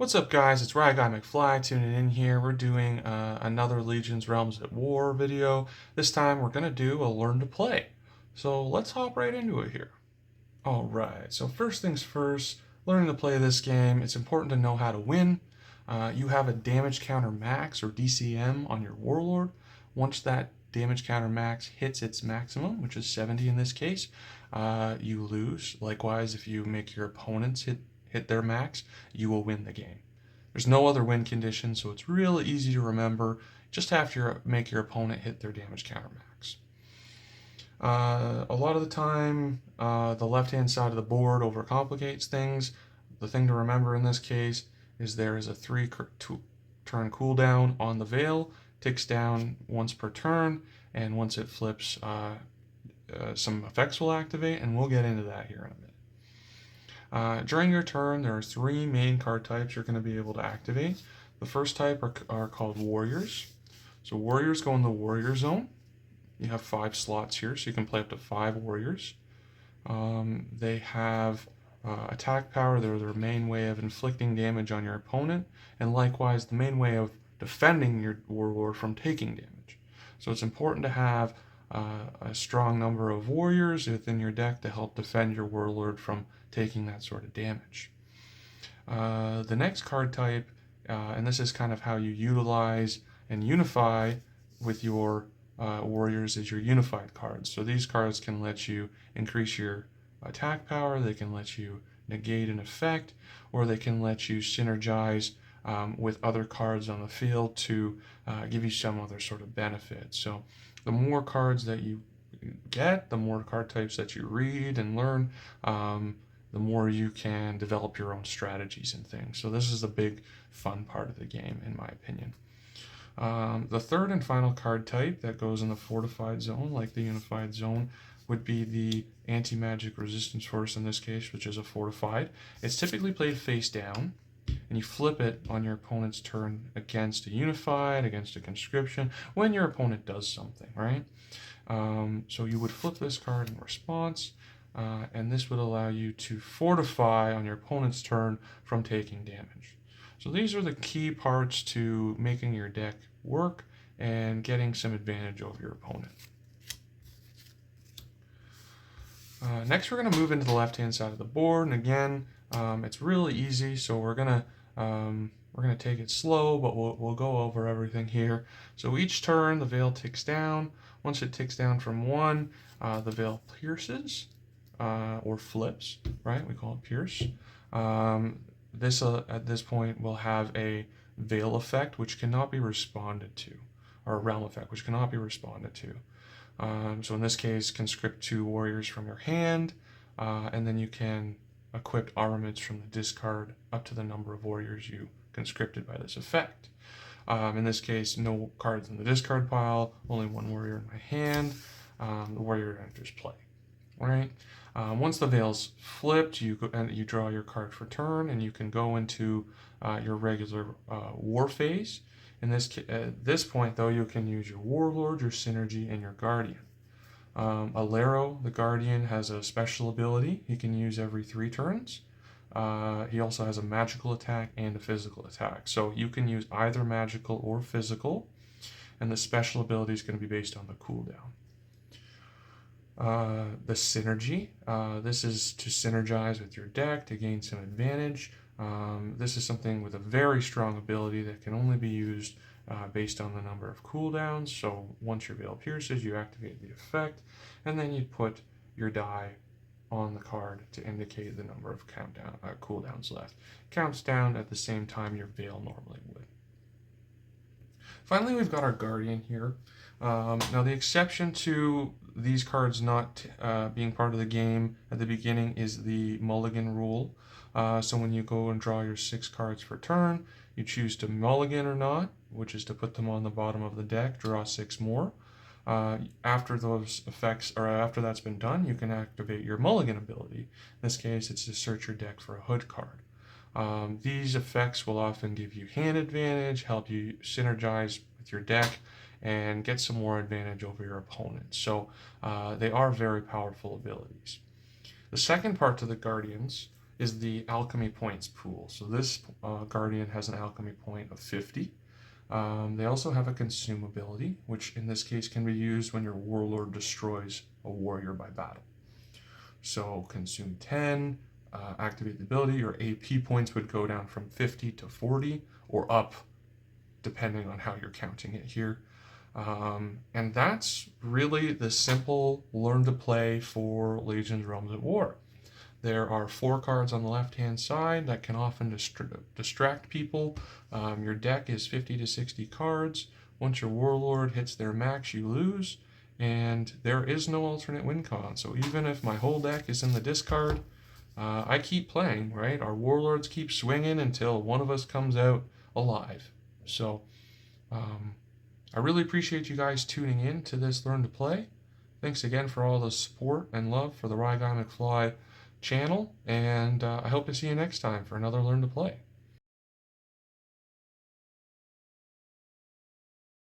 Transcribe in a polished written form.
What's up, guys? It's Guy McFly tuning in here. We're doing another Legion's Realms at War video. This time we're going to do a learn to play. So let's hop right into it here. Alright, so first things first, learning to play this game, it's important to know how to win. You have a damage counter max or DCM on your Warlord. Once that damage counter max hits its maximum, which is 70 in this case, you lose. Likewise, if you make your opponents hit their max, you will win the game. There's no other win condition, so it's really easy to remember. Just have to make your opponent hit their damage counter max. A lot of the time, the left-hand side of the board overcomplicates things. The thing to remember in this case is there is a 3-turn cooldown on the Veil, ticks down once per turn, and once it flips, some effects will activate, and we'll get into that here in a minute. During your turn, there are 3 main card types you're going to be able to activate. The first type are called Warriors. So Warriors go in the Warrior Zone. You have 5 slots here, so you can play up to 5 Warriors. They have attack power. They're their main way of inflicting damage on your opponent, and likewise the main way of defending your Warlord from taking damage. So it's important to have a strong number of Warriors within your deck to help defend your Warlord from taking that sort of damage. The next card type, and this is kind of how you utilize and unify with your Warriors, is your unified cards. So these cards can let you increase your attack power, they can let you negate an effect, or they can let you synergize with other cards on the field to give you some other sort of benefit. So the more cards that you get, the more card types that you read and learn, the more you can develop your own strategies and things. So this is the big fun part of the game, in my opinion. The third and final card type that goes in the fortified zone, like the unified zone, would be the anti-magic resistance force in this case, which is a fortified. It's typically played face down, and you flip it on your opponent's turn against a unified, against a conscription, when your opponent does something, right? So you would flip this card in response, and this would allow you to fortify on your opponent's turn from taking damage. So these are the key parts to making your deck work and getting some advantage over your opponent. Next, we're going to move into the left-hand side of the board, and again, it's really easy. So we're gonna take it slow, but we'll go over everything here. So each turn, the Veil ticks down. Once it ticks down from 1, the Veil pierces or flips. Right? We call it pierce. This at this point will have a Veil effect which cannot be responded to, or a realm effect which cannot be responded to. So in this case, conscript 2 warriors from your hand, and then you can equip armaments from the discard up to the number of warriors you conscripted by this effect. In this case, no cards in the discard pile, only 1 warrior in my hand. The warrior enters play. Right? Once the Veil's flipped, you draw your card for turn, and you can go into your regular war phase. At this point, though, you can use your Warlord, your Synergy, and your Guardian. Alero, the Guardian, has a special ability he can use every 3 turns. He also has a magical attack and a physical attack. So you can use either magical or physical, and the special ability is going to be based on the cooldown. The Synergy, this is to synergize with your deck to gain some advantage. This is something with a very strong ability that can only be used based on the number of cooldowns. So once your Veil pierces, you activate the effect, and then you put your die on the card to indicate the number of cooldowns left. Counts down at the same time your Veil normally would. Finally, we've got our Guardian here. Now, the exception to these cards not being part of the game at the beginning is the mulligan rule. So when you go and draw your 6 cards per turn, you choose to mulligan or not, which is to put them on the bottom of the deck, draw 6 more. After those effects, or after that's been done, you can activate your mulligan ability. In this case, it's to search your deck for a hood card. These effects will often give you hand advantage, help you synergize with your deck, and get some more advantage over your opponent. So they are very powerful abilities. The second part to the Guardians is the alchemy points pool. So this Guardian has an alchemy point of 50. They also have a consume ability, which in this case can be used when your Warlord destroys a warrior by battle. So consume 10, activate the ability, your AP points would go down from 50 to 40 or up, depending on how you're counting it here. And that's really the simple learn to play for Legions Realms at War. There are 4 cards on the left-hand side that can often distract people. Your deck is 50 to 60 cards. Once your Warlord hits their max, you lose, and there is no alternate win con. So even if my whole deck is in the discard, I keep playing, right? Our Warlords keep swinging until one of us comes out alive. So I really appreciate you guys tuning in to this Learn to Play. Thanks again for all the support and love for the Guy McFly channel, and I hope to see you next time for another Learn to Play.